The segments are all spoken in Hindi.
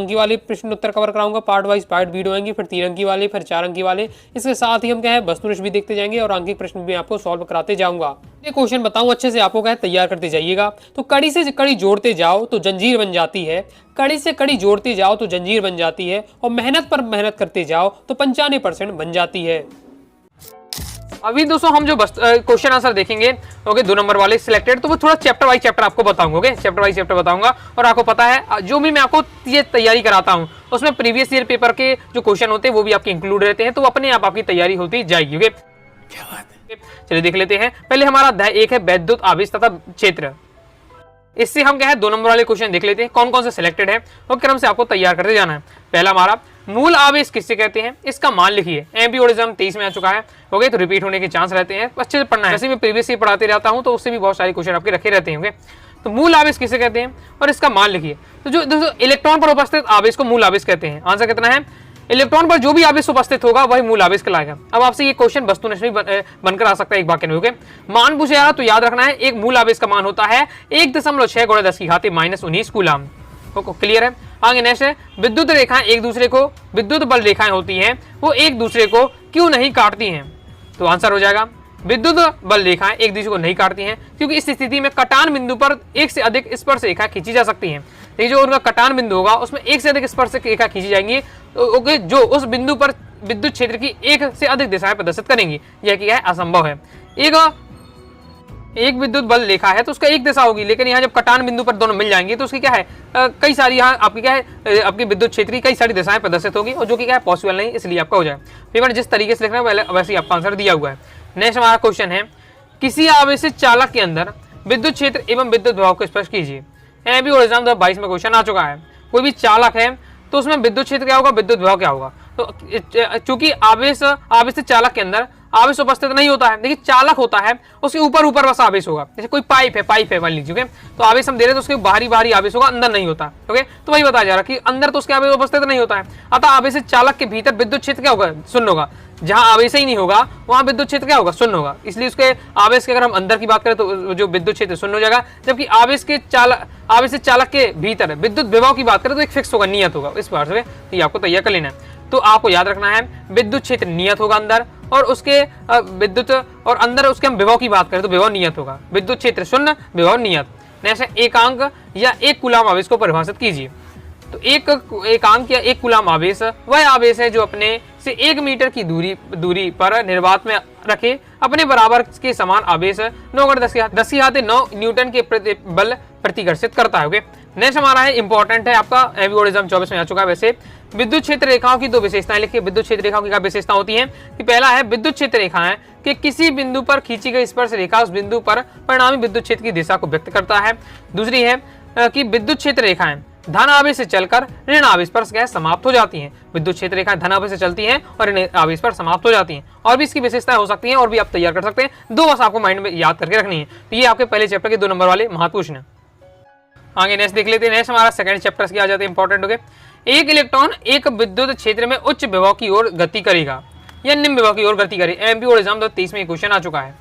अंकी वाले प्रश्न उत्तर कवर कराऊंगा, पार्ट वाइज पार्ट वीडियो आएंगी, फिर 3 अंकी वाले, फिर 4 अंकी वाले। इसके साथ ही हम क्या है वस्तुनिष्ठ भी देखते जाएंगे और अंकित प्रश्न भी आपको सॉल्व कराते जाऊंगा। ये क्वेश्चन बताऊं अच्छे से आपको क्या है तैयार करते जाइएगा। तो कड़ी से कड़ी जोड़ते जाओ तो जंजीर बन जाती है, कड़ी से कड़ी जोड़ते जाओ तो जंजीर बन जाती है, और मेहनत पर मेहनत करते जाओ तो 95% बन जाती है। अभी दोस्तों हम जो क्वेश्चन आंसर देखेंगे ओके 2 नंबर वाले सिलेक्टेड, तो वो थोड़ा चैप्टर वाइज चैप्टर आपको बताऊंगा। ओके चैप्टर वाइज चैप्टर बताऊंगा। और आपको पता है जो भी मैं आपको ये तैयारी कराता हूं उसमें प्रीवियस ईयर पेपर के जो क्वेश्चन होते हैं वो भी आपके इंक्लूड रहते हैं, तो अपने आप आपकी तैयारी होती जाएगी। ओके क्या बात है, चलिए देख लेते हैं। पहले हमारा अध्याय 1 है वैद्युत आवेश तथा क्षेत्र। इससे हम क्या है 2 नंबर वाले क्वेश्चन देख लेते हैं कौन कौन से सिलेक्टेड है और क्रम से आपको तैयार करते जाना है। पहला हमारा मूल आवेश किससे कहते हैं, इसका मान लिखिए। एमपी और एग्जाम 23 में आ चुका है। ओके तो रिपीट होने के चांस रहते हैं, अच्छे से पढ़ना है। वैसे मैं प्रीवियस ही पढ़ाते रहता हूं तो उससे भी बहुत सारे क्वेश्चन आपके रखे रहते हैं। ओके तो मूल आवेश किसे कहते हैं और इसका मान लिखिए। तो जो दोस्तों इलेक्ट्रॉन पर उपस्थित आवेश को मूल आवेश कहते हैं। आंसर कितना है, इलेक्ट्रॉन पर जो भी आवेश उपस्थित होगा वही मूल आवेश कहलाएगा। अब आपसे ये क्वेश्चन वस्तुनिष्ठ बनकर आ सकता है एक वाक्य में। ओके मान पूछे जा रहा तो याद रखना है एक मूल आवेश का मान होता है 1.6 × 10⁻⁻19 कूलम। क्लियर है। आगे नेक्स्ट है विद्युत रेखाएं एक दूसरे को, विद्युत बल रेखाएं होती हैं वो एक दूसरे को क्यों नहीं काटती हैं। तो आंसर हो जाएगा विद्युत बल रेखाएं एक दूसरे को नहीं काटती हैं क्योंकि इस स्थिति में कटान बिंदु पर एक से अधिक स्पर्श रेखा खींची जा सकती हैं। ये जो उनका कटान बिंदु होगा उसमें एक से अधिक स्पर्श रेखा खींची जाएंगी ओके जो उस बिंदु पर विद्युत क्षेत्र की एक से अधिक दिशाएं प्रदर्शित करेंगी। यह क्या है असंभव है। एक विद्युत बल रेखा है तो उसका एक दिशा होगी, लेकिन यहाँ जब कटान बिंदु पर दोनों मिल जाएंगे तो उसकी क्या है कई सारी यहाँ आपकी क्या है आपकी विद्युत क्षेत्र की कई सारी दिशाएं प्रदर्शित होगी और जो कि क्या है पॉसिबल नहीं, इसलिए आपका हो जाए। पेपर जिस तरीके से लिखना है वैसे ही आपका आंसर दिया हुआ है। नेक्स्ट हमारा क्वेश्चन है किसी आवेशित चालक के अंदर विद्युत क्षेत्र एवं विद्युत प्रभाव को स्पष्ट कीजिए। एमपी और एग्जाम 2022 में क्वेश्चन आ चुका है। कोई भी चालक है तो उसमें विद्युत क्षेत्र क्या होगा, विद्युत प्रभाव क्या होगा। तो चूंकि आवेशित चालक के अंदर आवेश उपस्थित नहीं होता है, देखिए चालक होता है उसके ऊपर बस आवेश होगा। जैसे कोई पाइप है मान लीजिए। ओके तो आवेश हम दे रहे हैं तो उसके बाहरी आवेश होगा, अंदर नहीं होता। ओके तो वही बताया जा रहा है कि अंदर तो उसके आवेश उपस्थित नहीं होता है। अतः आवेशित चालक के भीतर विद्युत क्षेत्र क्या होगा, शून्य होगा। जहां आवेश ही नहीं होगा वहां विद्युत क्षेत्र क्या होगा, शून्य होगा। इसलिए उसके आवेश के अगर हम अंदर की बात करें तो जो विद्युत क्षेत्र शून्य हो जाएगा, जबकि आवेशित चालक के भीतर विद्युत विभव की बात करें तो एक फिक्स होगा, नियत होगा। इस बार से तो ये आपको तैयार कर लेना है। तो आपको याद रखना है विद्युत क्षेत्र नियत होगा अंदर, और उसके विद्युत और अंदर उसके हम विभव की बात करें तो विभव नियत होगा। विद्युत क्षेत्र शून्य, विभव नियत। नेक्स्ट एकांक या एक कूलाम आवेश को परिभाषित कीजिए। तो एकांक या एक कूलाम आवेश वह आवेश है जो अपने से 1 मीटर की दूरी पर निर्वात में रखे अपने बराबर के समान आवेश 9×10⁻⁹ न्यूटन के बल प्रतिकर्षित करता है। ओके नेक्स्ट हमारा है इंपॉर्टेंट है आपका एमपी और एग्जाम 24 में आ चुका है। वैसे विद्युत क्षेत्र रेखाओं की 2 विशेषताएं लिखिए। विद्युत क्षेत्र रेखाओं की क्या विशेषता होती है कि पहला है विद्युत क्षेत्र रेखाएं कि किसी बिंदु पर खींची गई स्पर्श रेखा उस बिंदु पर परिणामी विद्युत क्षेत्र की दिशा को व्यक्त करता है। दूसरी है कि विद्युत क्षेत्र रेखाएं धन आवेश से चलकर ऋण आवेश पर क्या समाप्त हो जाती हैं। विद्युत क्षेत्र रेखाएं धन आवेश से चलती हैं और ऋण आवेश पर समाप्त हो जाती हैं। और भी इसकी विशेषताएं हो सकती हैं और भी आप तैयार कर सकते हैं। 2 बस आपको माइंड में याद करके रखनी है। तो ये आपके पहले चैप्टर के 2 नंबर वाले महत्वपूर्ण है। आगे नेक्स्ट देख लेते हैं। नेक्स्ट हमारा सेकंड चैप्टर की आ जाते हैं इंपॉर्टेंट। हो एक इलेक्ट्रॉन एक विद्युत क्षेत्र में उच्च विभव की ओर गति करेगा या निम्न विभव की ओर गति करेगा। एमपी और एग्जाम 2023 में क्वेश्चन आ चुका है।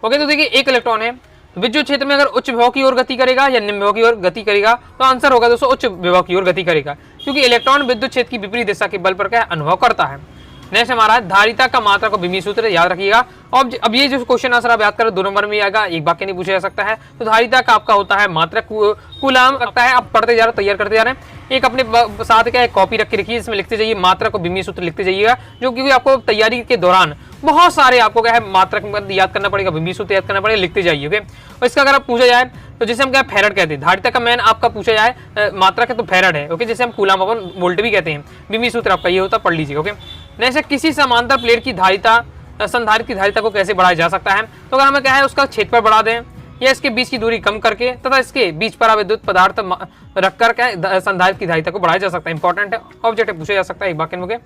ओके तो देखिए एक इलेक्ट्रॉन है विद्युत क्षेत्र में अगर उच्च विभव की ओर गति करेगा या निम्न विभव की ओर गति करेगा, तो आंसर होगा दोस्तों उच्च विभव की ओर गति करेगा, क्योंकि इलेक्ट्रॉन विद्युत क्षेत्र की विपरीत दिशा के बल पर क्या अनुभव करता है। नेक्स्ट हमारा धारिता का मात्रा को बिमी सूत्र याद रखिएगा। अब ये जो क्वेश्चन आंसर आप याद करो 2 नंबर में आएगा, एक वाक्य नहीं पूछा जा सकता है। तो धारिता का आपका होता है मात्रा कूलाम लगता है। आप पढ़ते जा रहे हो, तैयार करते जा रहे हैं। एक अपने साथ क्या है कॉपी रख के रखिए, इसमें लिखते जाइए मात्रा को बिमी सूत्र लिखते जाइएगा, जो क्योंकि आपको तैयारी के दौरान बहुत सारे आपको क्या है मात्रक याद करना पड़ेगा, बिमी सूत्र याद करना पड़ेगा, लिखते जाइए। ओके और इसका अगर आप पूछा जाए तो जैसे हम क्या फैरड कहते हैं, धारिता का मैन आपका पूछा जाए मात्रा का तो फैरड है। ओके जैसे हम कूलाम अपन वोल्ट भी कहते हैं। बिमी सूत्र आपका ये होता, पढ़ लीजिए। ओके नेक्स्ट किसी समांतर प्लेट की धारिता संधारित्र की धारिता को कैसे बढ़ाया जा सकता है। तो अगर हमें क्या है उसका क्षेत्रफल बढ़ा दें या इसके बीच की दूरी कम करके तथा इसके बीच पराविद्युत पदार्थ रखकर क्या संधारित्र की धारिता को बढ़ाया जा सकता है। इंपॉर्टेंट है, ऑब्जेक्टिव पूछा जा सकता है एक वाक्य में।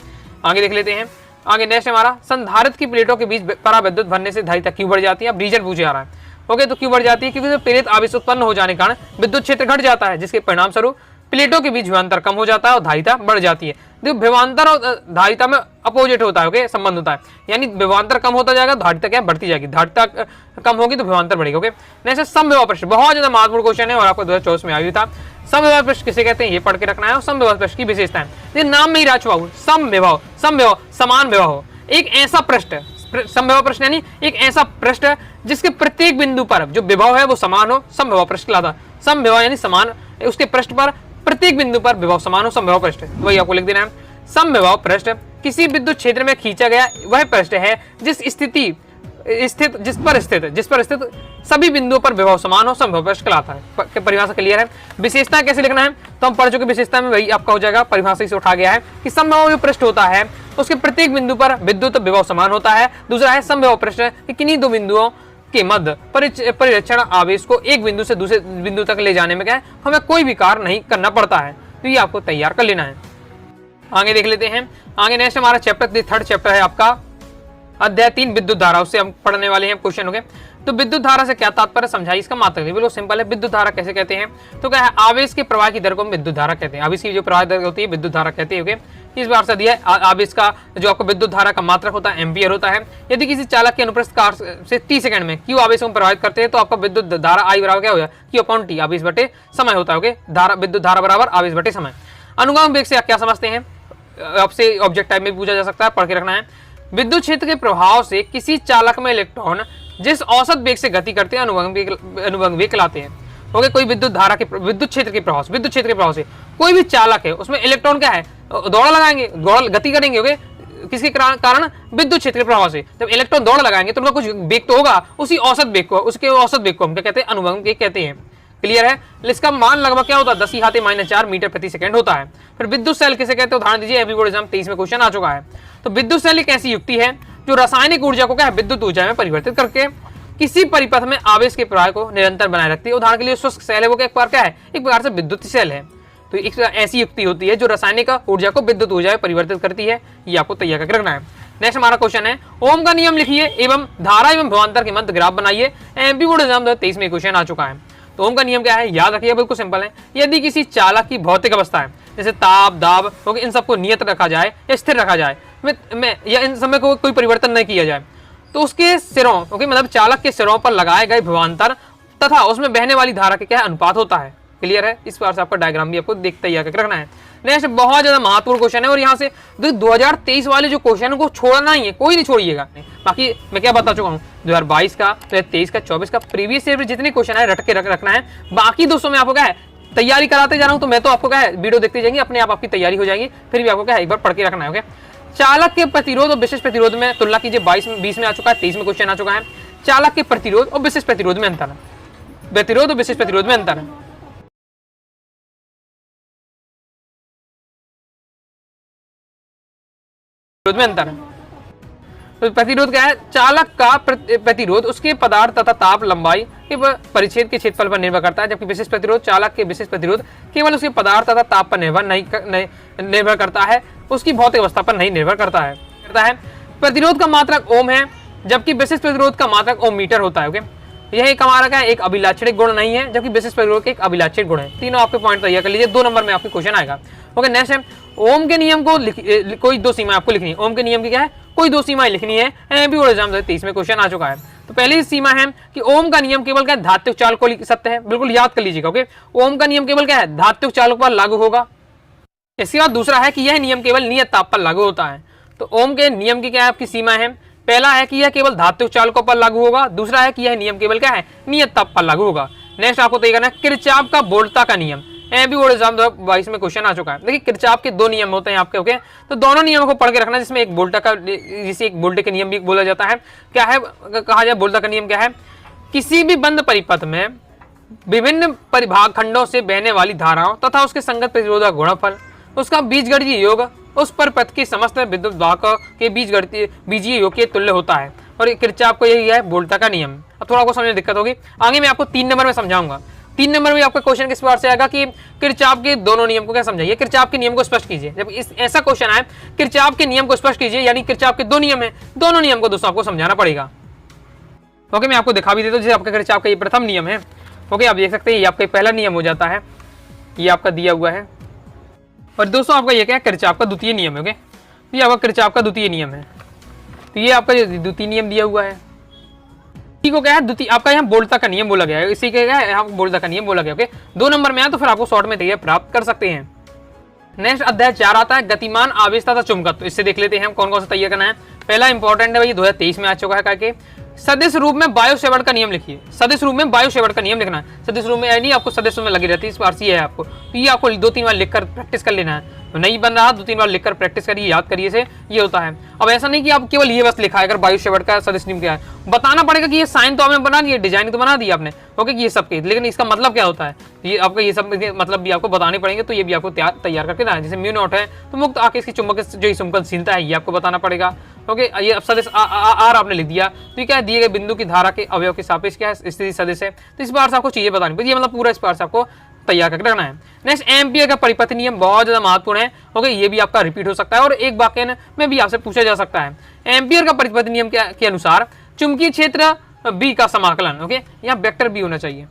आगे देख लेते हैं। आगे नेक्स्ट हमारा संधारित्र की प्लेटों के बीच पराविद्युत भरने से धारिता क्यों बढ़ जाती है। अब रीजन पूछे जा रहा है। ओके तो क्यों बढ़ जाती है, क्योंकि प्रेरित आवेश उत्पन्न हो जाने के कारण विद्युत क्षेत्र घट जाता है, जिसके परिणाम स्वरूप प्लेटों के बीच विभवांतर कम हो जाता है और धारिता बढ़ जाती है। देखो विभवांतर और धारिता में अपोजिट होता है, ओके, संबंध होता है, यानी विभवांतर कम होता जाएगा, धारिता क्या बढ़ती जाएगी, धारिता कम होगी तो विभवांतर बढ़ेगा, ओके। नेक्स्ट समविभव प्रश्न, बहुत ज्यादा महत्वपूर्ण क्वेश्चन है और आपको 2024 में आया था। समविभव प्रश्न किसे कहते हैं ये पढ़ के रखना है। और समविभव प्रश्न की विशेषताएं, ये नाम में ही रहा छुपा हुआ, समविभव, समविभव समान विभव, एक ऐसा प्रश्न, समविभव प्रश्न यानी एक ऐसा प्रश्न जिसके प्रत्येक बिंदु पर जो विभव है वो समान हो, समविभव प्रश्न कहलाता है। समविभव यानी समान, उसके पृष्ठ पर प्रत्येक बिंदु पर विभव समान हो, समविभव पृष्ठ, वही आपको लिख देना है। समविभव पृष्ठ किसी विद्युत क्षेत्र में खींचा गया वह पृष्ठ है जिस पर स्थित सभी बिंदुओं पर विभव समान हो, समविभव पृष्ठ कहलाता है। परिभाषा क्लियर है। विशेषता कैसे लिखना है तो हम पढ़ चुके, विशेषता में वही आपका हो जाएगा, परिभाषा से उठा गया है कि समविभव जो पृष्ठ होता है उसके प्रत्येक बिंदु पर विद्युत विभव समान होता है। दूसरा है समविभव पृष्ठ कि किन्हीं दो बिंदुओं के मध्य परिरक्षण आवेश को एक बिंदु से दूसरे बिंदु तक ले जाने में क्या है, हमें कोई भी कार्य नहीं करना पड़ता है, तो ये आपको तैयार कर लेना है। आगे देख लेते हैं। आगे नेक्स्ट हमारा चैप्टर, थर्ड चैप्टर है आपका अध्याय 3 विद्युत धारा, उससे हम पढ़ने वाले हैं क्वेश्चन, हो गए। तो विद्युत धारा से क्या तात्पर्य समझाइए, इसका मात्रक बिल्कुल सिंपल है। विद्युत धारा कैसे कहते हैं तो क्या है, आवेश के प्रवाह की दर को विद्युत धारा कहते हैं, आवेश की जो प्रवाह दर होती है विद्युत धारा कहते हैं, ओके। इस बार से दिया है आवेश का जो आपको विद्युत धारा का मात्रक होता है एम्पियर होता है। यदि किसी चालक के अनुप्रस्थ कार से 30 सेकंड में Q आवेश को प्रभावित करते हैं तो आपका विद्युत धारा I बराबर क्या हो जाए, Q/T, आवेश बटे समय होता है, ओके। धारा, विद्युत धारा बराबर आवेश बटे समय। अनुगामी वेग से आप क्या समझते हैं, आपसे ऑब्जेक्ट टाइप में पूछा जा सकता है, पढ़ के रखना है। विद्युत क्षेत्र के प्रभाव से किसी चालक में इलेक्ट्रॉन जिस औसत वेग से गति करते हैं अनुवंग वेग कहलाते हैं, ओके। कोई विद्युत धारा के विद्युत क्षेत्र के प्रभाव से कोई भी चालक है उसमें इलेक्ट्रॉन क्या है, दौड़ लगाएंगे, गति करेंगे, ओके। किसके कारण, विद्युत क्षेत्र के प्रभाव से जब इलेक्ट्रॉन दौड़ लगाएंगे तो उनका कुछ वेग तो होगा, उसी औसत वेग को, उसके औसत वेग को हम क्या कहते हैं, अनुवंग वेग कहते हैं। क्लियर है। इसका मान लगभग क्या होता है, 10⁻⁻⁴ मीटर प्रति सेकंड होता है। फिर विद्युत सेल किसे कहते हैं, उदाहरण दीजिए, अभी बोर्ड एग्जाम 23 में क्वेश्चन आ चुका है। तो विद्युत सेल एक ऐसी युक्ति है जो रासायनिक ऊर्जा को क्या है, विद्युत ऊर्जा में परिवर्तित करके किसी परिपथ में आवेश के प्रवाह को निरंतर बनाए रखती है। उदाहरण के लिए शुष्क सेल है वो एक प्रकार क्या है, एक प्रकार से विद्युत सेल है। तो एक ऐसी युक्ति होती है जो रासायनिक ऊर्जा को विद्युत ऊर्जा में परिवर्तित करती है, ये आपको तैयार करके रखना है। नेक्स्ट हमारा क्वेश्चन है, ओम का नियम लिखिए एवं धारा एवं विभवांतर के मध्य ग्राफ बनाइए। एमपी बोर्ड एग्जाम 2023 में क्वेश्चन आ चुका है। तो ओम का नियम क्या है, याद रखिए, बिल्कुल सिंपल है। यदि किसी चालक की भौतिक अवस्था है जैसे ताप, दाब, क्योंकि इन सबको नियत रखा जाए या स्थिर रखा जाए या इन समय को कोई परिवर्तन नहीं किया जाए, तो उसके सिरों, ओके, मतलब चालक के सिरों पर लगाए गए विभवांतर तथा उसमें बहने वाली धारा के क्या अनुपात होता है। क्लियर है। इस बार से आपका डायग्राम भी आपको देखते ही रखना है। नेक्स्ट बहुत ज्यादा महत्वपूर्ण क्वेश्चन है और यहाँ से 2023 वाले जो क्वेश्चन है को छोड़ना ही है, कोई नहीं छोड़िएगा। बाकी मैं क्या बता चुका हूँ, 2022 का, 2023 का, 24 का प्रीवियस ईयर में जितने क्वेश्चन है रट के रखना है। बाकी दोस्तों में आपको क्या है, तैयारी कराते जा रहा हूँ, तो मैं तो आपको क्या है, वीडियो देखते जाएंगे, अपने आप आपकी तैयारी हो जाएगी। फिर भी आपको क्या है, एक बार पढ़ के रखना है, ओके। चालक के प्रतिरोध और विशिष्ट प्रतिरोध में तुलना कीजिए। 20 में आ चुका है, 23 में क्वेश्चन आ चुका है। चालक के प्रतिरोध और विशिष्ट प्रतिरोध में अंतर है, प्रतिरोध और विशिष्ट प्रतिरोध में अंतर है। में अंतर है। तो प्रतिरोध क्या है, चालक का प्रतिरोध उसके पदार्थ तथा ताप लंबाई के परिच्छेद के क्षेत्रफल पर निर्भर करता है, जबकि विशिष्ट प्रतिरोध, चालक के विशिष्ट प्रतिरोध केवल उसके पदार्थ तथा ताप पर निर्भर करता है, उसकी भौतिक अवस्था पर नहीं निर्भर करता है। प्रतिरोध का मात्रक ओम है, जबकि विशिष्ट प्रतिरोध का मात्रक ओम मीटर होता है, ओके। यह एक हमारा क्या है, एक अभिलाक्षणिक गुण नहीं है, जबकि विशिष्ट प्रतिरोध एक अभिलाक्षणिक गुण है। तीनों आपके पॉइंट तैयार कर लीजिए, 2 नंबर में आपके क्वेश्चन आएगा, ओके। नेक्स्ट है, ओम के नियम को कोई 2 सीमाएं आपको लिखनी है। ओम के नियम की क्या है, कोई 2 सीमाएं लिखनी है। एमपी बोर्ड एग्जाम 23 में क्वेश्चन आ चुका है। तो पहली सीमा है कि ओम का नियम केवल क्या है, धात्विक चालक को सत्य है, बिल्कुल याद कर लीजिएगा, ओके। ओम का नियम केवल क्या है, धात्विक चालक पर लागू होगा। इसके बाद दूसरा है कि यह नियम केवल नियत ताप पर लागू होता है। तो ओम के नियम की क्या है आपकी सीमा है, पहला है कि यह केवल धात्विक चालकों पर लागू होगा, दूसरा है कि यह नियम केवल क्या है, नियत ताप पर लागू होगा। नेक्स्ट आपको तय करना है किरचॉफ का वोल्टता का नियम। एमपी बोर्ड एग्जाम 22 में क्वेश्चन आ चुका है। देखिए किरचॉफ के 2 नियम होते हैं आपके, ओके। तो दोनों नियमों को पढ़ के रखना, जिसमें एक वोल्टा का, जिसे एक वोल्टे के नियम भी बोला जाता है। क्या है, कहा जाए वोल्टा का नियम क्या है, किसी भी बंद परिपथ में विभिन्न परिभाग खंडों से बहने वाली धाराओं तथा उसके संगत प्रतिरोध का गुणनफल, उसका बीजगणितीय योग उस परिपथ के समस्त विद्युत वाहकों के बीजीय योग के तुल्य होता है। और किरचॉफ को यही है वोल्टा का नियम। अब थोड़ा आपको समझने में दिक्कत होगी, आगे मैं आपको 3 नंबर में समझाऊंगा। 3 नंबर में आपका क्वेश्चन किस प्रकार से आएगा कि किरचॉफ के दोनों नियम को क्या समझाइए, किरचॉफ के नियम को स्पष्ट कीजिए। जब ऐसा क्वेश्चन आए, किरचॉफ के नियम को स्पष्ट कीजिए, यानी किरचॉफ के 2 नियम है, दोनों नियम को दोस्तों आपको समझाना पड़ेगा, ओके। मैं आपको दिखा भी देता हूँ, जैसे आपका किरचॉफ का ये प्रथम नियम है, ओके। आप देख सकते हैं ये आपका पहला नियम हो जाता है, ये आपका दिया हुआ है। और दोस्तों आपका ये क्या है, किरचॉफ का द्वितीय नियम है। ओके, तो ये आपका किरचॉफ का द्वितीय नियम है। तो ये आपका द्वितीय नियम दिया हुआ है। इसी को क्या है, द्वितीय आपका यहाँ बोल्टा का नियम बोला गया है। इसी के क्या है, यहाँ बोल्टा का नियम बोला गया। ओके, 2 नंबर में आया तो फिर आपको शॉर्ट में तैयार प्राप्त कर सकते हैं। नेक्स्ट अध्याय 4 आता है गतिमान आवेश तथा चुंबकत्व। इससे देख लेते हैं हम कौन कौन सा तैयार करना है। पहला इंपॉर्टेंट है भाई, 2023 में आ चुका है करके, सदिश रूप में बायो सेवर्ट का नियम लिखिए। सदिश रूप में बायो सेवर्ट का नियम लिखना है। सदिश रूप में नहीं, आपको सदिश रूप में लगी रहती है, इस बार सी है आपको, तो ये आपको 2-3 बार लिखकर प्रैक्टिस कर लेना है। तो नहीं बन रहा, 2-3 बार लिखकर प्रैक्टिस करिए, याद करिए से, ये होता है। अब ऐसा नहीं कि आप केवल ये बस लिखा है, अगर बायो सेवर्ट का सदिश नियम क्या है, बताना पड़ेगा कि ये साइन तो आपने बना दिया, डिजाइन तो बना दी आपने, ओके, कि ये सब के, लेकिन इसका मतलब क्या होता है, ये आपका ये सब मतलब भी आपको बताने पड़ेंगे। तो ये भी आपको तैयार करके ना, जैसे म्यू नॉट है तो मुक्त आके इसकी चुंबक जो चुंबकशीलता है ये आपको बताना पड़ेगा। ओके, ये अब सदिश आर आपने लिख दिया, तो क्या है, दिए गए बिंदु की धारा के अवयव के सापेक्ष क्या है स्थिति सदिश है। तो इस बार से आपको चीजें बतानी पड़ेगी, ये मतलब पूरा इस बार से आपको तैयार करके रखना है। नेक्स्ट एम्पियर का परिपथ नियम बहुत ज्यादा महत्वपूर्ण है। ओके, ये भी आपका रिपीट हो सकता है और एक वाक्य में भी आपसे पूछा जा सकता है। एम्पियर का परिपथ नियम के अनुसार चुंबकीय क्षेत्र बी का समाकलन, ओके, यहाँ वेक्टर बी होना चाहिए,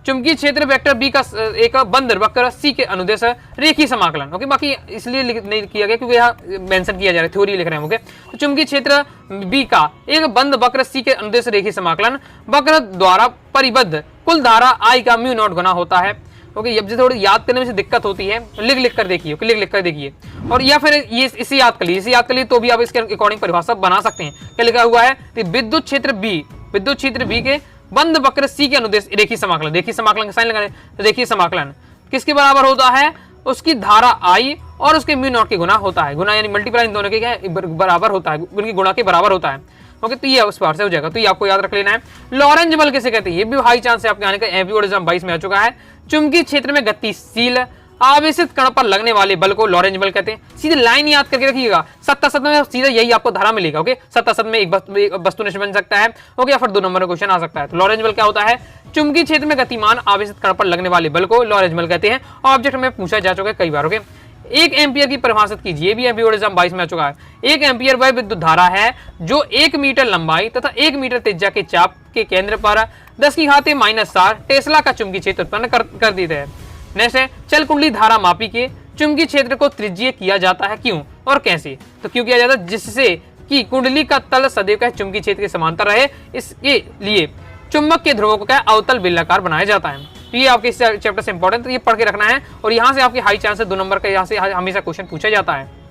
चुंबकीय क्षेत्र वेक्टर बी का एक बंद वक्र सी के अनुदेश रेखीय समाकलन। ओके, बाकी इसलिए नहीं किया गया क्योंकि यहाँ मेंशन किया जा रहा है, थ्योरी लिख रहे हैं। ओके, तो चुंबकीय क्षेत्र बी का एक बंद वक्र सी के अनुदेश रेखीय समाकलन वक्र द्वारा परिबद्ध कुल धारा आई का म्यू नॉट गुना होता है। ओके, अब जो थोड़ी याद करने में से दिक्कत होती है, लिख कर देखिए, लिख कर देखिए, और या फिर ये इसे याद कर लीजिए, तो भी आप इसके अकॉर्डिंग परिभाषा बना सकते हैं। क्या लिखा हुआ है, विद्युत क्षेत्र बी के बंद वक्र सी के अनुदेश रेखीय समाकलन, देखिए समाकलन का साइन लगाने, तो देखिए समाकलन किसके बराबर होता है, उसकी धारा आई और उसके म्यू नॉट के गुना होता है। गुना यानी मल्टीप्लाई इन दोनों के क्या बराबर होता है, उनकी गुणा के बराबर होता है। ओके, तो ये उस पार से हो जाएगा, तो ये आपको याद रख लेना है। लॉरेंज बल किसे कहते हैं, ये भी हाई चांस है आपके आने का, एग्जाम 22 में आ चुका है। चुंबकीय क्षेत्र में गतिशील आवेशित कण पर लगने वाले बल को लॉरेंज बल कहते हैं। सीधे लाइन याद करके रखिएगा, 7 में सीधा यही आपको धारा मिलेगा। ओके, 7 में एक वस्तुनिष्ठ बन सकता है। ओके, या फिर 2 नंबर का क्वेश्चन आ सकता है। तो लॉरेंज बल क्या होता है, चुंबकीय क्षेत्र में गतिमान आवेशित कण पर लगने वाले बल को लॉरेंज बल कहते हैं। ऑब्जेक्ट में पूछा जा चुका है कई बार। ओके, 1 एम्पियर की परिभाषित कीजिए, भी एग्जाम 22 में आ चुका है। 1 एम्पियर वह विद्युत धारा है जो 1 मीटर लंबाई तथा 1 मीटर त्रिज्या के चाप के केंद्र पर 10⁻⁷ टेस्ला का चुंबकीय क्षेत्र उत्पन्न कर देते हैं। नेक्स्ट है, चल कुंडली धारा मापी के चुंबकीय क्षेत्र को त्रिज्यीय किया जाता है, क्यों और कैसे। तो क्यों किया जाता है, जिससे कि कुंडली का तल सदैव का चुंबकीय क्षेत्र के समांतर रहे, इसके लिए चुंबक के ध्रुवों को क्या अवतल बेलनाकार बनाया जाता है। तो ये आपके इस चैप्टर से इंपॉर्टेंट, तो ये पढ़ के रखना है। और यहाँ से आपके हाई चांस है 2 नंबर का, यहाँ से हमेशा क्वेश्चन पूछा जाता है।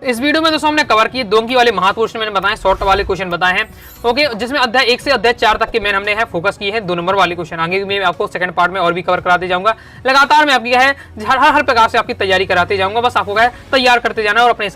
इस वीडियो में दोस्तों हमने कवर किए दोंकी वाले महत्वपूर्ण मैंने बताए, शॉर्ट वाले क्वेश्चन बताए हैं। ओके, जिसमें अध्याय 1 से अध्याय 4 तक के मैंने हमने फोकस किए हैं 2 नंबर वाले क्वेश्चन। आगे मैं आपको सेकंड पार्ट में और भी कवर कराते जाऊंगा। लगातार मैं आपकी हर प्रकार से आपकी तैयारी कराते जाऊंगा, बस आपको तैयार करते जाना और अपने